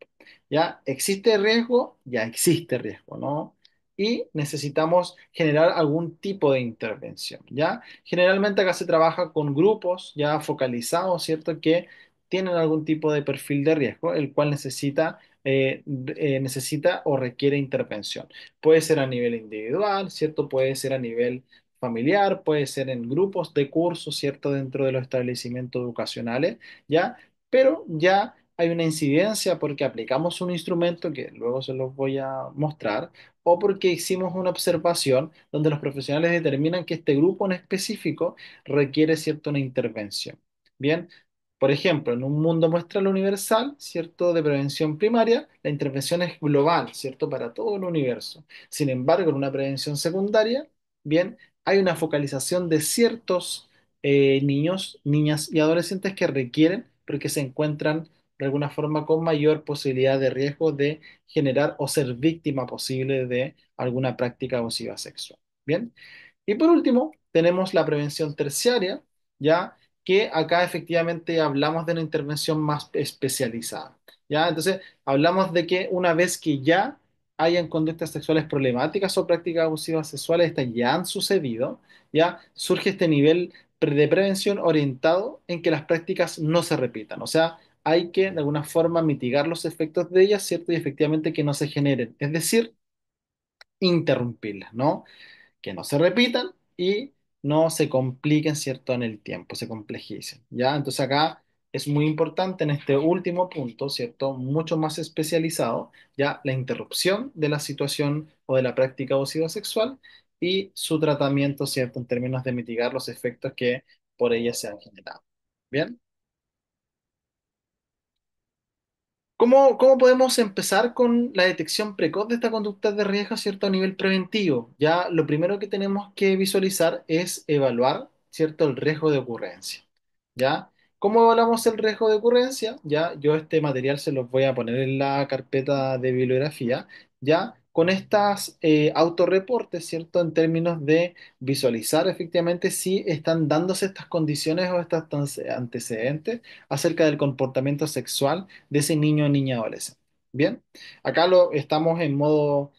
¿Ya? ¿Existe riesgo? Ya existe riesgo, ¿no? Y necesitamos generar algún tipo de intervención, ¿ya? Generalmente acá se trabaja con grupos ya focalizados, ¿cierto? Que tienen algún tipo de perfil de riesgo, el cual necesita o requiere intervención. Puede ser a nivel individual, ¿cierto? Puede ser a nivel familiar, puede ser en grupos de cursos, ¿cierto? Dentro de los establecimientos educacionales, ¿ya? Pero ya hay una incidencia porque aplicamos un instrumento que luego se los voy a mostrar o porque hicimos una observación donde los profesionales determinan que este grupo en específico requiere cierta una intervención. Bien, Por ejemplo, en un mundo muestral universal, ¿cierto? De prevención primaria, la intervención es global, ¿cierto? Para todo el universo. Sin embargo, en una prevención secundaria, bien, hay una focalización de ciertos niños, niñas y adolescentes que requieren, porque se encuentran de alguna forma con mayor posibilidad de riesgo de generar o ser víctima posible de alguna práctica abusiva sexual. Bien. Y por último, tenemos la prevención terciaria, ya que acá efectivamente hablamos de una intervención más especializada. ¿Ya? Entonces, hablamos de que una vez que ya hayan conductas sexuales problemáticas o prácticas abusivas sexuales, estas ya han sucedido, ya surge este nivel de prevención orientado en que las prácticas no se repitan. O sea, hay que de alguna forma mitigar los efectos de ellas, ¿cierto? Y efectivamente que no se generen, es decir, interrumpirlas, ¿no? Que no se repitan y no se compliquen, ¿cierto? En el tiempo, se complejicen, ¿ya? Entonces acá es muy importante en este último punto, ¿cierto? Mucho más especializado, ¿ya? La interrupción de la situación o de la práctica abusiva sexual y su tratamiento, ¿cierto? En términos de mitigar los efectos que por ella se han generado. ¿Bien? ¿Cómo podemos empezar con la detección precoz de esta conducta de riesgo, ¿cierto? A nivel preventivo. Ya lo primero que tenemos que visualizar es evaluar, ¿cierto? El riesgo de ocurrencia. ¿Ya? ¿Cómo evaluamos el riesgo de ocurrencia? Ya, yo este material se los voy a poner en la carpeta de bibliografía, ¿ya? Con estas autorreportes, ¿cierto? En términos de visualizar efectivamente si están dándose estas condiciones o estos antecedentes acerca del comportamiento sexual de ese niño o niña adolescente. Bien, acá lo estamos en modo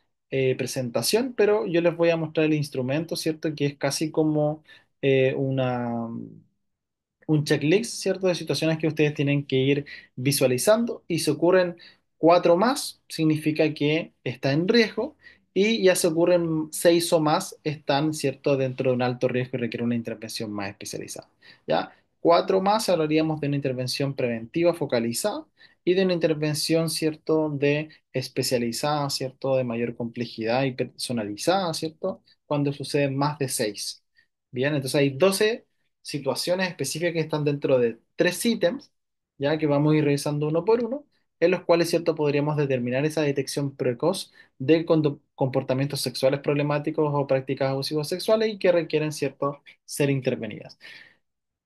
presentación, pero yo les voy a mostrar el instrumento, ¿cierto? Que es casi como una un checklist, ¿cierto? De situaciones que ustedes tienen que ir visualizando y se ocurren cuatro más, significa que está en riesgo y ya se ocurren seis o más, están, ¿cierto? Dentro de un alto riesgo y requiere una intervención más especializada. ¿Ya? Cuatro más hablaríamos de una intervención preventiva focalizada y de una intervención, ¿cierto? De especializada, ¿cierto? De mayor complejidad y personalizada, ¿cierto? Cuando suceden más de seis. Bien, entonces hay 12 situaciones específicas que están dentro de tres ítems, ya que vamos a ir revisando uno por uno, en los cuales, ¿cierto?, podríamos determinar esa detección precoz de comportamientos sexuales problemáticos o prácticas abusivas sexuales y que requieren, ¿cierto?, ser intervenidas.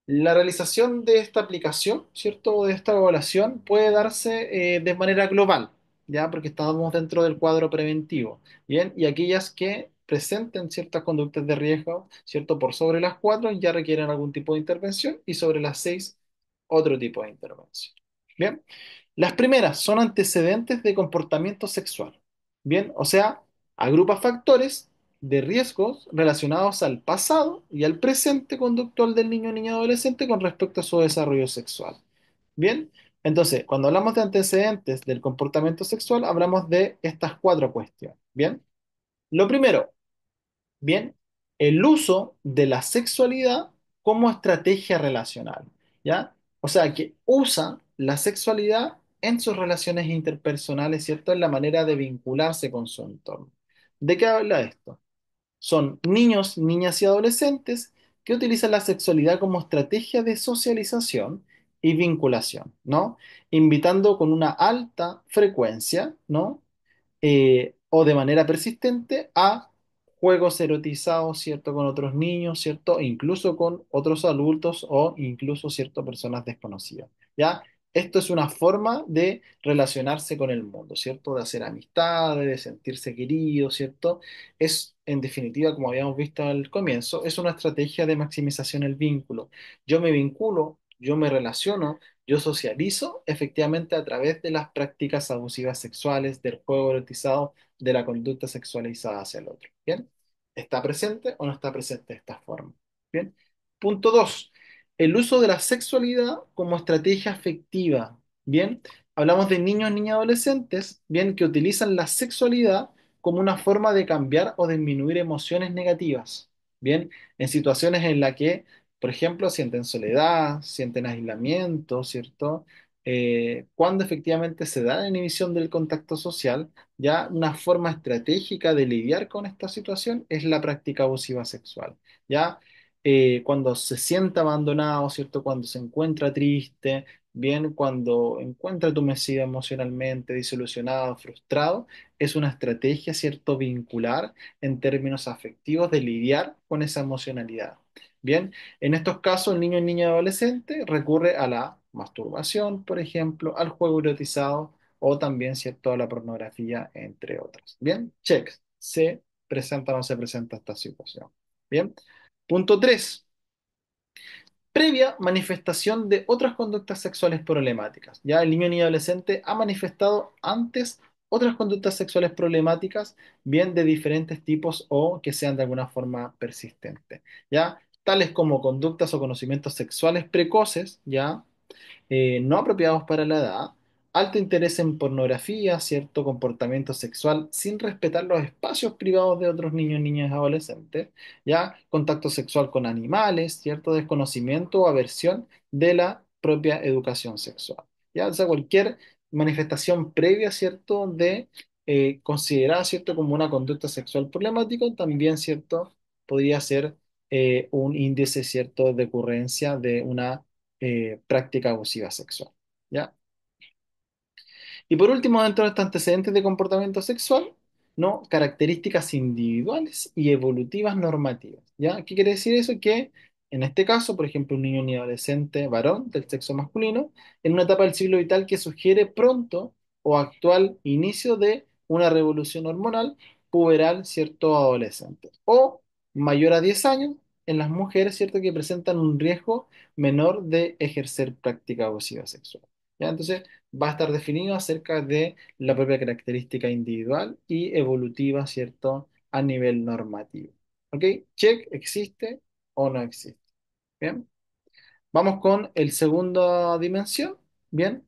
La realización de esta aplicación, ¿cierto? De esta evaluación puede darse de manera global, ¿ya? Porque estamos dentro del cuadro preventivo, ¿bien? Y aquellas que presenten ciertas conductas de riesgo, ¿cierto? Por sobre las cuatro ya requieren algún tipo de intervención y sobre las seis otro tipo de intervención. ¿Bien? Las primeras son antecedentes de comportamiento sexual, ¿bien? O sea, agrupa factores de riesgos relacionados al pasado y al presente conductual del niño o niña adolescente con respecto a su desarrollo sexual. Bien, entonces, cuando hablamos de antecedentes del comportamiento sexual, hablamos de estas cuatro cuestiones. Bien, lo primero, bien, el uso de la sexualidad como estrategia relacional, ¿ya? O sea, que usa la sexualidad en sus relaciones interpersonales, ¿cierto? En la manera de vincularse con su entorno. ¿De qué habla esto? Son niños, niñas y adolescentes que utilizan la sexualidad como estrategia de socialización y vinculación, ¿no? Invitando con una alta frecuencia, ¿no? O de manera persistente a juegos erotizados, ¿cierto? Con otros niños, ¿cierto? E incluso con otros adultos o incluso, ¿cierto? Personas desconocidas, ¿ya? Esto es una forma de relacionarse con el mundo, ¿cierto? De hacer amistades, de sentirse querido, ¿cierto? Es, en definitiva, como habíamos visto al comienzo, es una estrategia de maximización del vínculo. Yo me vinculo, yo me relaciono, yo socializo efectivamente a través de las prácticas abusivas sexuales, del juego erotizado, de la conducta sexualizada hacia el otro. ¿Bien? ¿Está presente o no está presente de esta forma? Bien. Punto 2. El uso de la sexualidad como estrategia afectiva. Bien. Hablamos de niños, niñas, adolescentes, bien, que utilizan la sexualidad como una forma de cambiar o disminuir emociones negativas. Bien, en situaciones en las que por ejemplo, sienten soledad, sienten aislamiento, ¿cierto? Cuando efectivamente se da la inhibición del contacto social, ya una forma estratégica de lidiar con esta situación es la práctica abusiva sexual, ¿ya? cuando se siente abandonado, ¿cierto? Cuando se encuentra triste, bien, cuando encuentra adormecido emocionalmente, disolucionado, frustrado, es una estrategia, ¿cierto? Vincular en términos afectivos de lidiar con esa emocionalidad. Bien, en estos casos, el niño y niña adolescente recurre a la masturbación, por ejemplo, al juego erotizado o también, ¿cierto?, a la pornografía, entre otros. Bien, check. ¿Se presenta o no se presenta esta situación? Bien. Punto 3. Previa manifestación de otras conductas sexuales problemáticas. Ya el niño ni adolescente ha manifestado antes otras conductas sexuales problemáticas, bien de diferentes tipos o que sean de alguna forma persistentes. Ya tales como conductas o conocimientos sexuales precoces, ya no apropiados para la edad, alto interés en pornografía, cierto comportamiento sexual sin respetar los espacios privados de otros niños, niñas y adolescentes, ya contacto sexual con animales, cierto desconocimiento o aversión de la propia educación sexual. Ya, o sea, cualquier manifestación previa, cierto, de considerada, cierto, como una conducta sexual problemática, también, cierto, podría ser un índice, cierto, de ocurrencia de una práctica abusiva sexual. ¿Ya? Y por último, dentro de estos antecedentes de comportamiento sexual, ¿no? Características individuales y evolutivas normativas. ¿Ya? ¿Qué quiere decir eso? Que en este caso, por ejemplo, un niño ni adolescente varón del sexo masculino, en una etapa del ciclo vital que sugiere pronto o actual inicio de una revolución hormonal puberal, ¿cierto? Adolescente. O mayor a 10 años en las mujeres, ¿cierto? Que presentan un riesgo menor de ejercer práctica abusiva sexual. ¿Ya? Entonces, va a estar definido acerca de la propia característica individual y evolutiva, ¿cierto? A nivel normativo. ¿Ok? Check, ¿existe o no existe? Bien. Vamos con el segunda dimensión. Bien,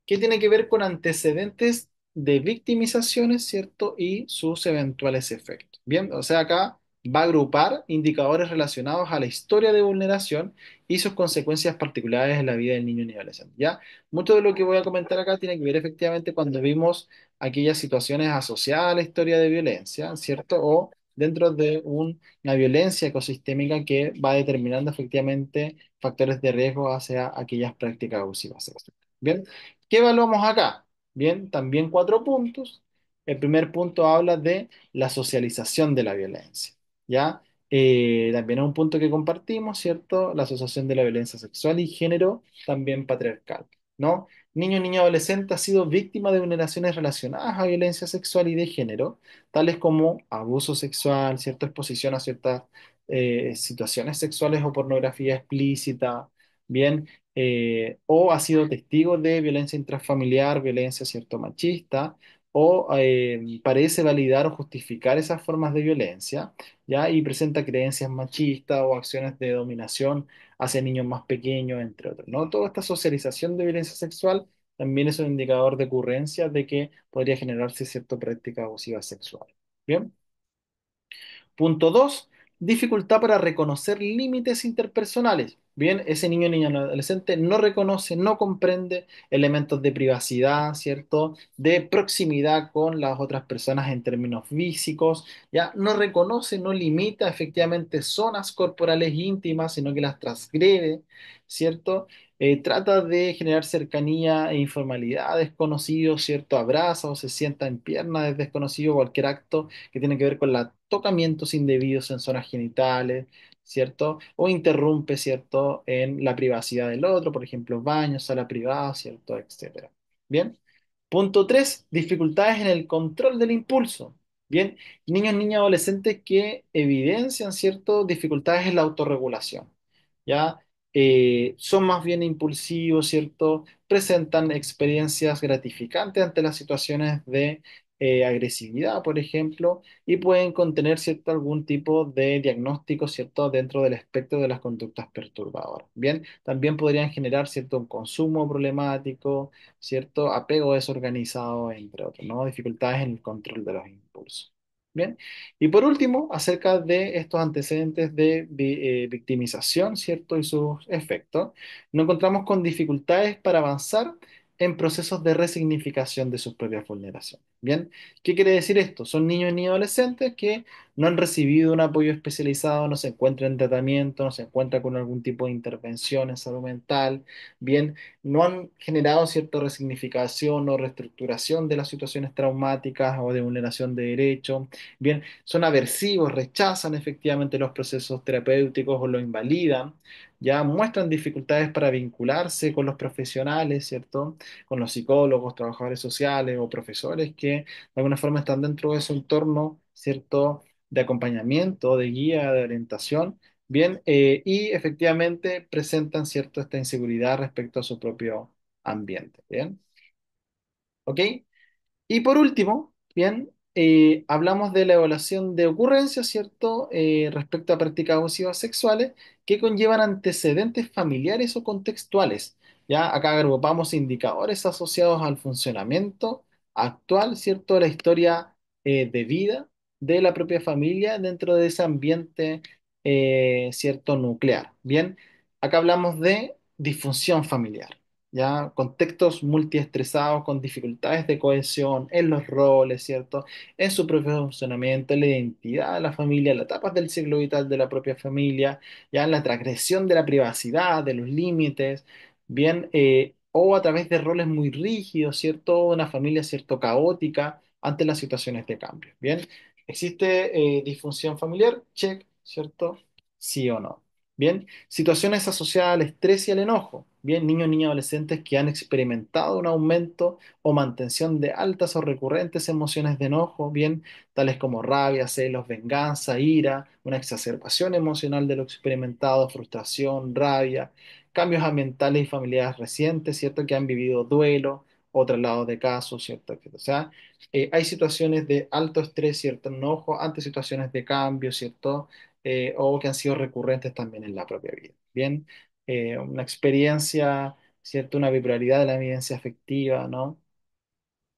que tiene que ver con antecedentes de victimizaciones, ¿cierto? Y sus eventuales efectos. Bien, o sea, acá va a agrupar indicadores relacionados a la historia de vulneración y sus consecuencias particulares en la vida del niño y adolescente. ¿Ya? Mucho de lo que voy a comentar acá tiene que ver efectivamente cuando vimos aquellas situaciones asociadas a la historia de violencia, ¿cierto? O dentro de una violencia ecosistémica que va determinando efectivamente factores de riesgo hacia aquellas prácticas abusivas sexuales. Bien, ¿qué evaluamos acá? Bien, también 4 puntos. El primer punto habla de la socialización de la violencia, ¿ya? También es un punto que compartimos, ¿cierto? La asociación de la violencia sexual y género, también patriarcal, ¿no? Niño, niña, adolescente ha sido víctima de vulneraciones relacionadas a violencia sexual y de género, tales como abuso sexual, cierta exposición a ciertas situaciones sexuales o pornografía explícita, bien, o ha sido testigo de violencia intrafamiliar, violencia, cierto, machista, o parece validar o justificar esas formas de violencia, ¿ya? Y presenta creencias machistas o acciones de dominación hacia niños más pequeños, entre otros, ¿no? Toda esta socialización de violencia sexual también es un indicador de ocurrencia de que podría generarse cierta práctica abusiva sexual. Bien. Punto 2, dificultad para reconocer límites interpersonales. Bien, ese niño, niña, o adolescente no reconoce, no comprende elementos de privacidad, ¿cierto? De proximidad con las otras personas en términos físicos, ya no reconoce, no limita efectivamente zonas corporales íntimas, sino que las transgrede, ¿cierto? Trata de generar cercanía e informalidad a desconocidos, ¿cierto? Abraza o se sienta en pierna de desconocido, cualquier acto que tiene que ver con los tocamientos indebidos en zonas genitales, ¿cierto? O interrumpe, ¿cierto? En la privacidad del otro, por ejemplo, baños, sala privada, ¿cierto? Etcétera. Bien. Punto 3, dificultades en el control del impulso. Bien, niños, niñas, adolescentes que evidencian, ¿cierto? Dificultades en la autorregulación. ¿Ya? Son más bien impulsivos, ¿cierto? Presentan experiencias gratificantes ante las situaciones de agresividad, por ejemplo, y pueden contener, ¿cierto? Algún tipo de diagnóstico, ¿cierto? Dentro del espectro de las conductas perturbadoras. Bien, también podrían generar, ¿cierto? Un consumo problemático, ¿cierto? Apego desorganizado, entre otros, ¿no? Dificultades en el control de los impulsos. Bien. Y por último, acerca de estos antecedentes de victimización, ¿cierto? Y sus efectos, nos encontramos con dificultades para avanzar en procesos de resignificación de sus propias vulneraciones. Bien, ¿qué quiere decir esto? Son niños y niñas adolescentes que no han recibido un apoyo especializado, no se encuentran en tratamiento, no se encuentran con algún tipo de intervención en salud mental, bien, no han generado cierta resignificación o reestructuración de las situaciones traumáticas o de vulneración de derechos, bien, son aversivos, rechazan efectivamente los procesos terapéuticos o los invalidan, ya muestran dificultades para vincularse con los profesionales, ¿cierto? Con los psicólogos, trabajadores sociales o profesores que de alguna forma están dentro de su entorno, ¿cierto? De acompañamiento, de guía, de orientación, bien, y efectivamente presentan, ¿cierto? Esta inseguridad respecto a su propio ambiente, ¿bien? ¿Ok? Y por último, bien, hablamos de la evaluación de ocurrencias, ¿cierto? Respecto a prácticas abusivas sexuales que conllevan antecedentes familiares o contextuales. Ya acá agrupamos indicadores asociados al funcionamiento actual, ¿cierto? De la historia de vida de la propia familia dentro de ese ambiente, ¿cierto? Nuclear. Bien, acá hablamos de disfunción familiar. ¿Ya? Contextos multiestresados con dificultades de cohesión en los roles, ¿cierto? En su propio funcionamiento, en la identidad de la familia, en las etapas del ciclo vital de la propia familia, ya en la transgresión de la privacidad, de los límites, bien, o a través de roles muy rígidos, ¿cierto? Una familia, ¿cierto? Caótica ante las situaciones de cambio, bien. ¿Existe disfunción familiar? Check, ¿cierto? Sí o no. Bien, situaciones asociadas al estrés y al enojo. Bien, niños, niñas, adolescentes que han experimentado un aumento o mantención de altas o recurrentes emociones de enojo, bien, tales como rabia, celos, venganza, ira, una exacerbación emocional de lo experimentado, frustración, rabia, cambios ambientales y familiares recientes, ¿cierto? Que han vivido duelo o traslado de casos, ¿cierto? O sea, hay situaciones de alto estrés, ¿cierto? Enojo ante situaciones de cambio, ¿cierto? O que han sido recurrentes también en la propia vida. Bien, una experiencia, ¿cierto? Una bipolaridad de la evidencia afectiva, ¿no?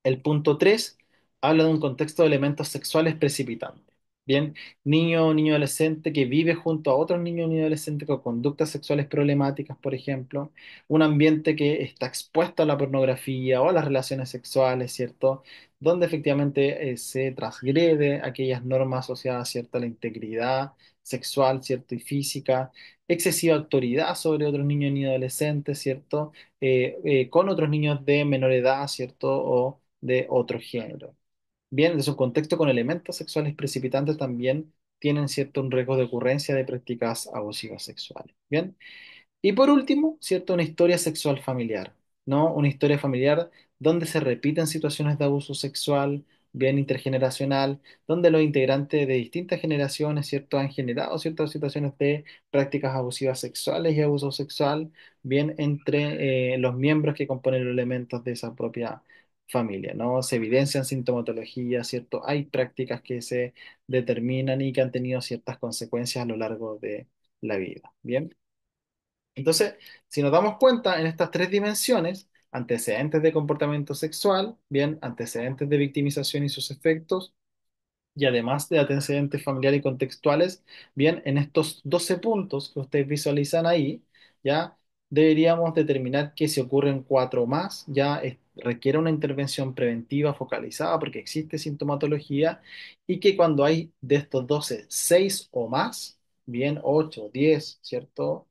El punto 3 habla de un contexto de elementos sexuales precipitantes. Bien, niño o niño adolescente que vive junto a otros niños o niños adolescentes con conductas sexuales problemáticas, por ejemplo, un ambiente que está expuesto a la pornografía o a las relaciones sexuales, ¿cierto? Donde efectivamente se transgrede aquellas normas asociadas, ¿cierto? A la integridad sexual, ¿cierto? Y física, excesiva autoridad sobre otros niños y niños adolescentes, ¿cierto? Con otros niños de menor edad, ¿cierto? O de otro género. Bien, desde un contexto con elementos sexuales precipitantes también tienen cierto un riesgo de ocurrencia de prácticas abusivas sexuales. Bien, y por último, ¿cierto? Una historia sexual familiar, ¿no? Una historia familiar donde se repiten situaciones de abuso sexual, bien intergeneracional, donde los integrantes de distintas generaciones, ¿cierto? Han generado ciertas situaciones de prácticas abusivas sexuales y abuso sexual, bien entre los miembros que componen los elementos de esa propia familia, ¿no? Se evidencian sintomatologías, ¿cierto? Hay prácticas que se determinan y que han tenido ciertas consecuencias a lo largo de la vida, ¿bien? Entonces, si nos damos cuenta en estas tres dimensiones, antecedentes de comportamiento sexual, bien, antecedentes de victimización y sus efectos, y además de antecedentes familiares y contextuales, bien, en estos 12 puntos que ustedes visualizan ahí, ya deberíamos determinar que si ocurren cuatro o más, requiere una intervención preventiva focalizada porque existe sintomatología y que cuando hay de estos 12 6 o más, bien, 8 10, ¿cierto?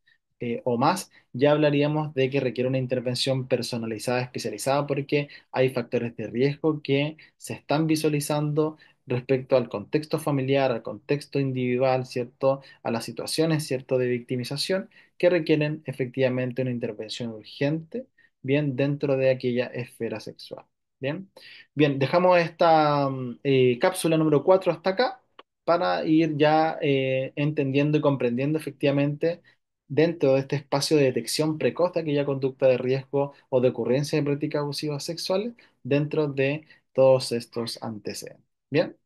O más, ya hablaríamos de que requiere una intervención personalizada, especializada, porque hay factores de riesgo que se están visualizando respecto al contexto familiar, al contexto individual, ¿cierto? A las situaciones, ¿cierto? De victimización que requieren efectivamente una intervención urgente, bien, dentro de aquella esfera sexual. Bien, bien, dejamos esta cápsula número 4 hasta acá para ir ya entendiendo y comprendiendo efectivamente dentro de este espacio de detección precoz de aquella conducta de riesgo o de ocurrencia de prácticas abusivas sexuales dentro de todos estos antecedentes. Bien.